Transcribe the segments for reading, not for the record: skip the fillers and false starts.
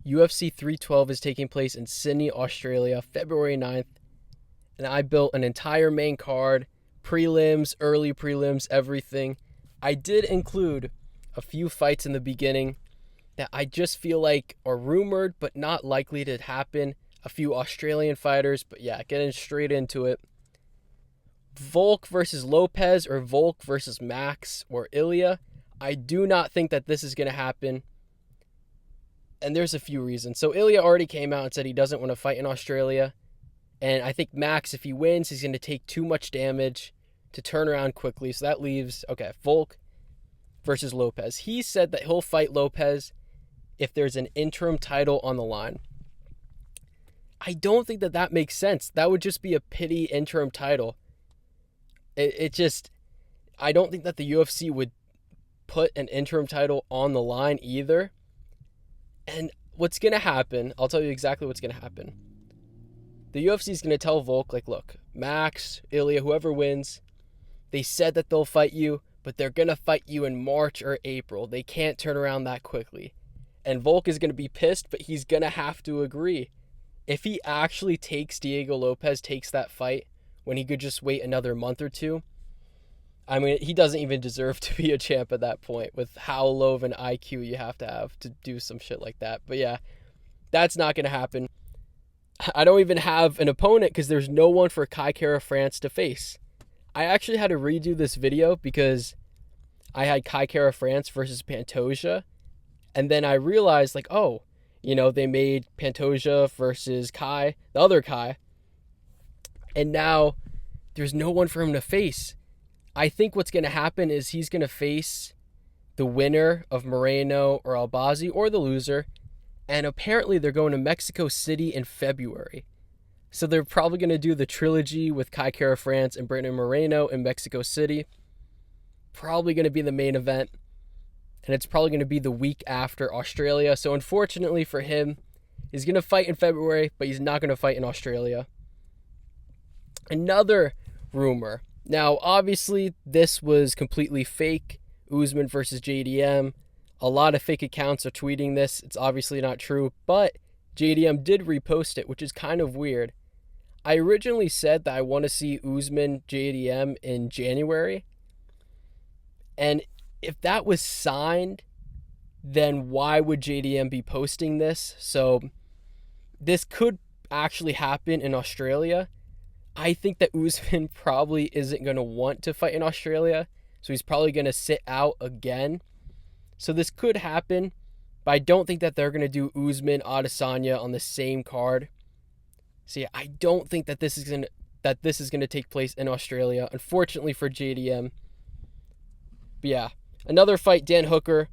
UFC 312 is taking place in Sydney, Australia, February 9th. And I built an entire main card, prelims, early prelims, everything. I did include a few fights in the beginning that I just feel like are rumored but not likely to happen. A few Australian fighters, but yeah, getting straight into it. Volk versus Lopes or Volk versus Max or Ilya. I do not think that this is going to happen. And there's a few reasons. So Ilya already came out and said he doesn't want to fight in Australia. And I think Max, if he wins, he's going to take too much damage to turn around quickly. So that leaves, Volk versus Lopes. He said that he'll fight Lopes if there's an interim title on the line. I don't think that that makes sense. That would just be a pity interim title. I don't think that the UFC would put an interim title on the line either. And what's going to happen, I'll tell you exactly what's going to happen. The UFC is going to tell Volk, look, Max, Ilya, whoever wins, they said that they'll fight you, but they're going to fight you in March or April. They can't turn around that quickly. And Volk is going to be pissed, but he's going to have to agree. If he actually takes Lopes takes that fight when he could just wait another month or two, I mean, he doesn't even deserve to be a champ at that point with how low of an IQ you have to do some shit like that. But yeah, that's not going to happen. I don't even have an opponent because there's no one for Caio Kara-France to face. I actually had to redo this video because I had Caio Kara-France versus Pantoja. And then I realized, they made Pantoja versus Kai, the other Kai. And now there's no one for him to face. I think what's going to happen is he's going to face the winner of Moreno or Albazi or the loser. And apparently they're going to Mexico City in February. So they're probably going to do the trilogy with Caio Kara-France and Brandon Moreno in Mexico City. Probably going to be the main event. And it's probably going to be the week after Australia. So unfortunately for him, he's going to fight in February, but he's not going to fight in Australia. Another rumor. Now, obviously, this was completely fake. Usman versus JDM. A lot of fake accounts are tweeting this. It's obviously not true, but JDM did repost it, which is kind of weird. I originally said that I want to see Usman JDM in January. And if that was signed, then why would JDM be posting this? So this could actually happen in Australia. I think that Usman probably isn't going to want to fight in Australia, so he's probably going to sit out again. So this could happen, but I don't think that they're going to do Usman Adesanya on the same card. So yeah, I don't think that this is going to take place in Australia, unfortunately for JDM. But yeah, another fight, Dan Hooker,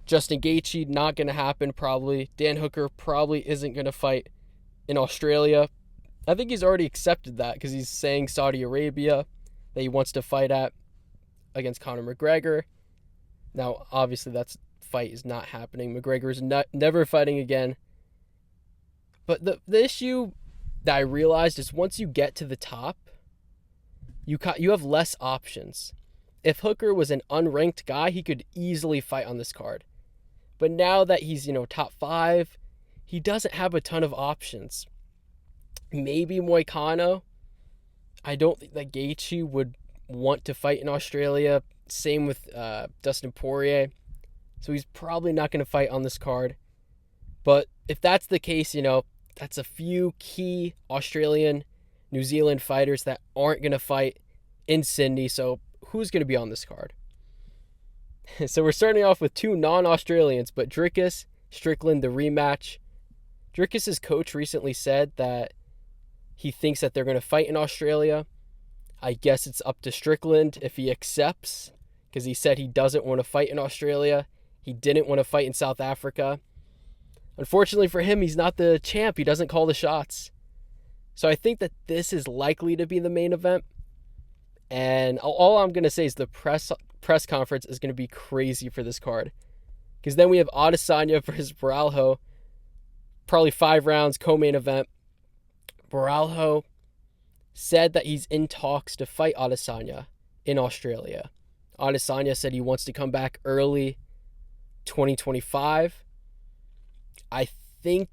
Justin Gaethje, not going to happen probably. Dan Hooker probably isn't going to fight in Australia. I think he's already accepted that because he's saying Saudi Arabia that he wants to fight at against Conor McGregor. Now, obviously, that fight is not happening. McGregor is never fighting again. But the issue that I realized is once you get to the top, you have less options. If Hooker was an unranked guy, he could easily fight on this card. But now that he's, top 5, he doesn't have a ton of options. Maybe Moicano. I don't think that Gaethje would want to fight in Australia. Same with Dustin Poirier. So he's probably not going to fight on this card. But if that's the case, that's a few key Australian, New Zealand fighters that aren't going to fight in Sydney. So who's going to be on this card? So we're starting off with 2 non-Australians, but Dricus, Strickland, the rematch. Dricus' coach recently said that he thinks that they're going to fight in Australia. I guess it's up to Strickland if he accepts, because he said he doesn't want to fight in Australia. He didn't want to fight in South Africa. Unfortunately for him, he's not the champ. He doesn't call the shots. So I think that this is likely to be the main event. And all I'm going to say is the press conference is going to be crazy for this card. Because then we have Adesanya versus Borralho. Probably 5 rounds, co-main event. Borralho said that he's in talks to fight Adesanya in Australia. Adesanya said he wants to come back early 2025. I think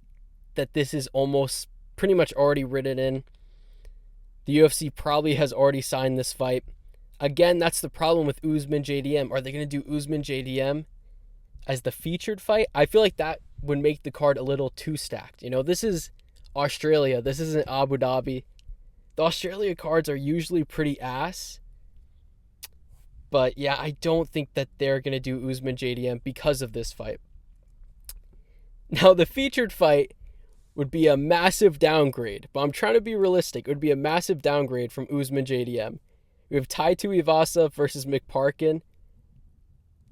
that this is almost pretty much already written in. The UFC probably has already signed this fight. Again, that's the problem with Usman JDM. Are they going to do Usman JDM as the featured fight? I feel like that would make the card a little too stacked. This is Australia. This isn't Abu Dhabi. The Australia cards are usually pretty ass. But yeah, I don't think that they're going to do Usman JDM because of this fight. Now, the featured fight would be a massive downgrade, but I'm trying to be realistic. It would be a massive downgrade from Usman JDM. We have Tuivasa versus Mick Parkin.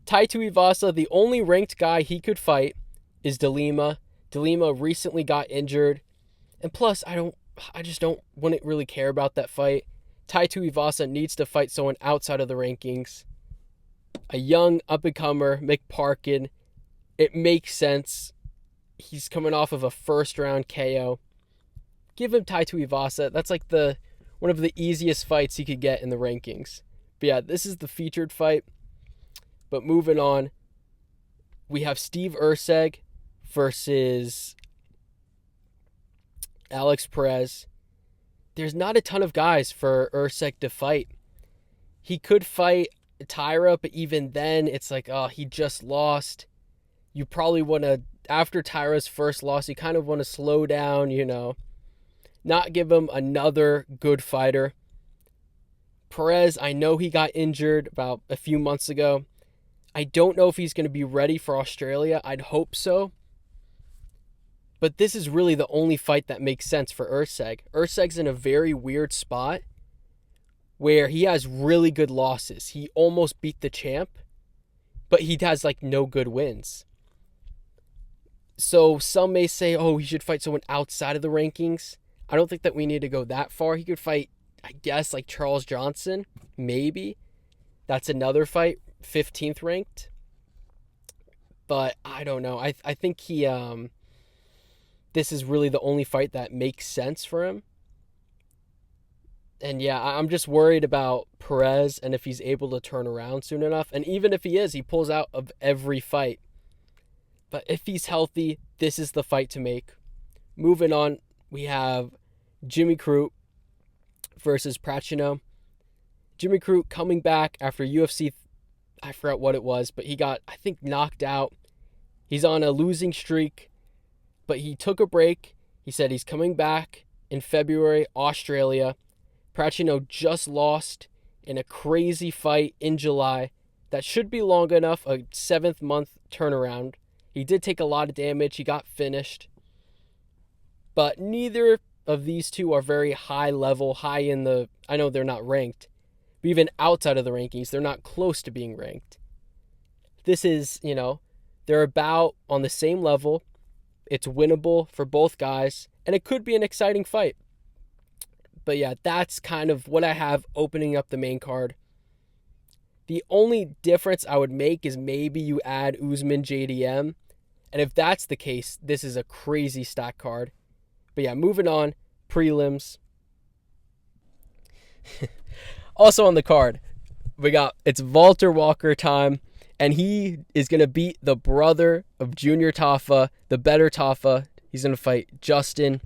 Tuivasa, the only ranked guy he could fight is Della. Della recently got injured. And plus, I wouldn't really care about that fight. Tuivasa needs to fight someone outside of the rankings. A young up-and-comer, Mick Parkin. It makes sense. He's coming off of a first-round KO. Give him Tuivasa. That's like one of the easiest fights he could get in the rankings. But yeah, this is the featured fight. But moving on, we have Steve Erceg versus Alex Perez. There's not a ton of guys for Erceg to fight. He could fight Tyra, but even then, it's like, he just lost. You probably want to, after Tyra's first loss, you kind of want to slow down, not give him another good fighter. Perez, I know he got injured about a few months ago. I don't know if he's going to be ready for Australia. I'd hope so. But this is really the only fight that makes sense for Erceg. Erceg's in a very weird spot where he has really good losses. He almost beat the champ, but he has no good wins. So some may say, he should fight someone outside of the rankings. I don't think that we need to go that far. He could fight, I guess, Charles Johnson, maybe. That's another fight, 15th ranked. But I don't know. I think this is really the only fight that makes sense for him. And yeah, I'm just worried about Perez and if he's able to turn around soon enough. And even if he is, he pulls out of every fight. But if he's healthy, this is the fight to make. Moving on, we have Jimmy Crute versus Prachnio. Jimmy Crute coming back after UFC, I forgot what it was, but he got, I think, knocked out. He's on a losing streak, but he took a break. He said he's coming back in February, Australia. Prachnio just lost in a crazy fight in July. That should be long enough, a 7th month turnaround. He did take a lot of damage. He got finished. But neither of these two are very high level, high in the, I know they're not ranked, but even outside of the rankings, they're not close to being ranked. This is, they're about on the same level. It's winnable for both guys, and it could be an exciting fight. But yeah, that's kind of what I have opening up the main card. The only difference I would make is maybe you add Usman JDM. And if that's the case, this is a crazy stack card. But yeah, moving on, prelims. Also on the card, it's Valter Walker time. And he is going to beat the brother of Junior Tafa, the better Tafa. He's going to fight Justin.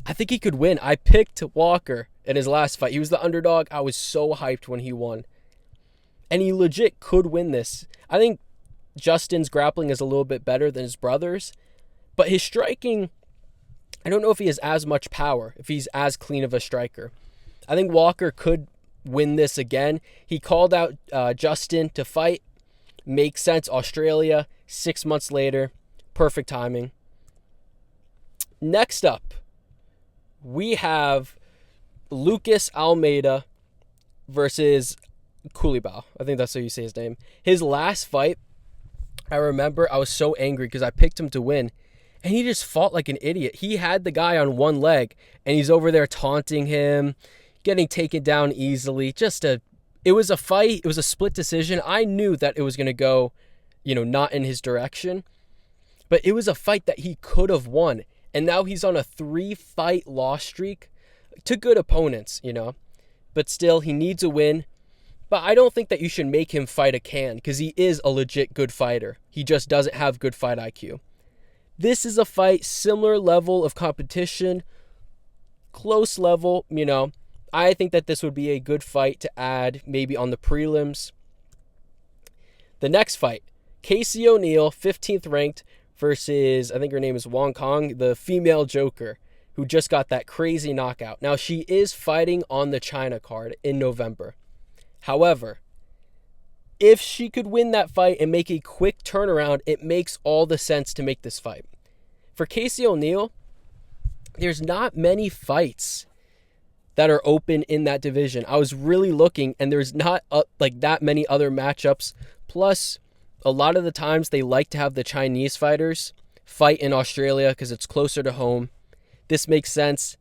I think he could win. I picked Walker in his last fight. He was the underdog. I was so hyped when he won. And he legit could win this. I think Justin's grappling is a little bit better than his brother's. But his striking, I don't know if he has as much power, if he's as clean of a striker. I think Walker could win this again. He called out Justin to fight. Makes sense. Australia, 6 months later. Perfect timing. Next up, we have Lucas Almeida versus Culibao. I think that's how you say his name. His last fight, I remember I was so angry because I picked him to win. And he just fought like an idiot. He had the guy on one leg, and he's over there taunting him, getting taken down easily. It was a fight. It was a split decision. I knew that it was going to go, not in his direction. But it was a fight that he could have won. And now he's on a 3-fight loss streak to good opponents, But still, he needs a win. But I don't think that you should make him fight a can because he is a legit good fighter. He just doesn't have good fight IQ. This is a fight, similar level of competition, close level, I think that this would be a good fight to add maybe on the prelims. The next fight, Casey O'Neill, 15th ranked, versus, I think her name is Wang, the female Joker, who just got that crazy knockout. Now, she is fighting on the China card in November. However, if she could win that fight and make a quick turnaround, it makes all the sense to make this fight. For Casey O'Neill, there's not many fights that are open in that division. I was really looking, and there's not that many other matchups. Plus, a lot of the times they like to have the Chinese fighters fight in Australia because it's closer to home. This makes sense.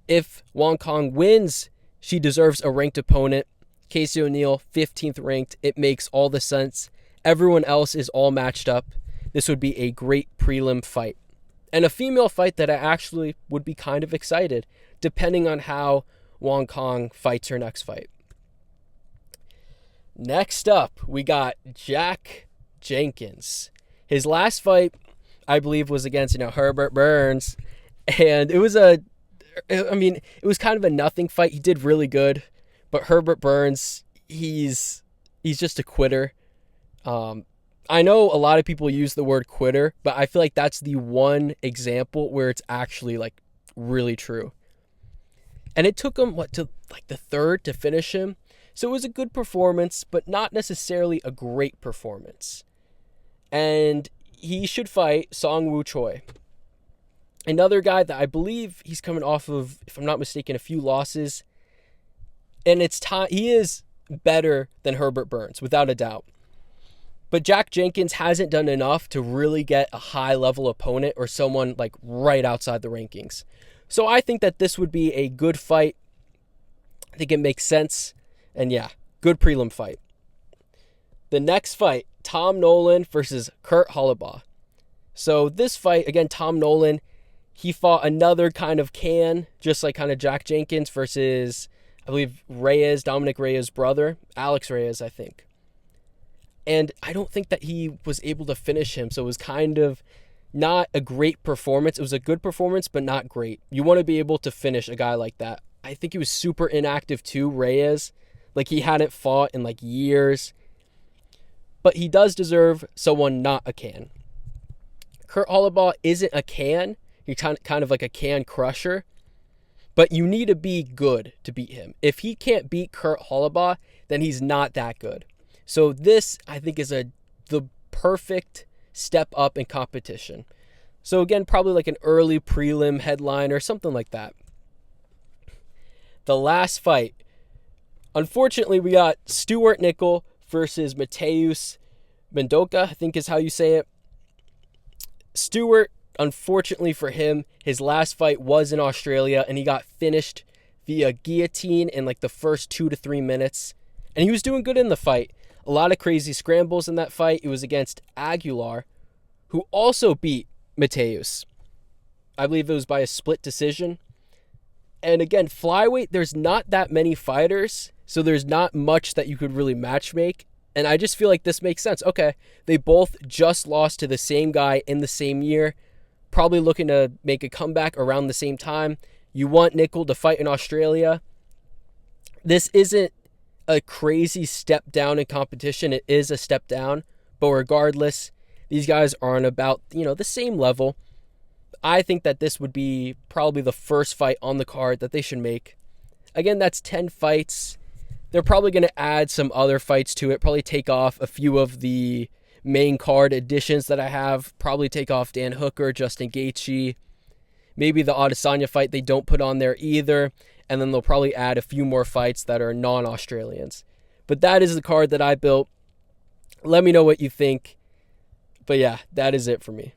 If Wang wins, she deserves a ranked opponent. Casey O'Neill, 15th ranked. It makes all the sense. Everyone else is all matched up. This would be a great prelim fight. And a female fight that I actually would be kind of excited, depending on how Wang fights her next fight. Next up, we got Jack Jenkins. His last fight, I believe, was against, Herbert Burns. And it was kind of a nothing fight. He did really good. But Herbert Burns, he's just a quitter. I know a lot of people use the word quitter, but I feel like that's the one example where it's actually really true. And it took him to the third to finish him. So it was a good performance, but not necessarily a great performance. And he should fight Seung Choi. Another guy that I believe he's coming off of, if I'm not mistaken, a few losses. And it's time. He is better than Herbert Burns, without a doubt. But Jack Jenkins hasn't done enough to really get a high-level opponent or someone right outside the rankings. So I think that this would be a good fight. I think it makes sense. And yeah, good prelim fight. The next fight, Tom Nolan versus Kurt Holobaugh. So this fight, again, Tom Nolan, he fought another kind of just like kind of Jack Jenkins versus, I believe, Dominic Reyes' brother, Alex Reyes, I think. And I don't think that he was able to finish him, so it was kind of not a great performance. It was a good performance, but not great. You want to be able to finish a guy like that. I think he was super inactive too, Reyes. He hadn't fought in years. But he does deserve someone not a can. Kurt Holobaugh isn't a can. He's kind of like a can crusher. But you need to be good to beat him. If he can't beat Kurt Holobaugh, then he's not that good. So this, I think, is the perfect step up in competition. So again, probably an early prelim headline or something like that. The last fight. Unfortunately, we got Stuart Nickel versus Mateus Mendoca, I think is how you say it. Stuart, unfortunately for him, his last fight was in Australia, and he got finished via guillotine in the first 2 to 3 minutes. And he was doing good in the fight. A lot of crazy scrambles in that fight. It was against Aguilar, who also beat Mateus. I believe it was by a split decision. And again, flyweight, there's not that many fighters, so there's not much that you could really match make. And I just feel like this makes sense. Okay, they both just lost to the same guy in the same year, probably looking to make a comeback around the same time. You want Nickel to fight in Australia. This isn't a crazy step down in competition. It is a step down, but regardless, these guys are on about, the same level. I think that this would be probably the first fight on the card that they should make. Again, that's 10 fights. They're probably going to add some other fights to it, probably take off a few of the main card additions that I have, probably take off Dan Hooker, Justin Gaethje, maybe the Adesanya fight they don't put on there either, and then they'll probably add a few more fights that are non-Australians. But that is the card that I built. Let me know what you think. But yeah, that is it for me.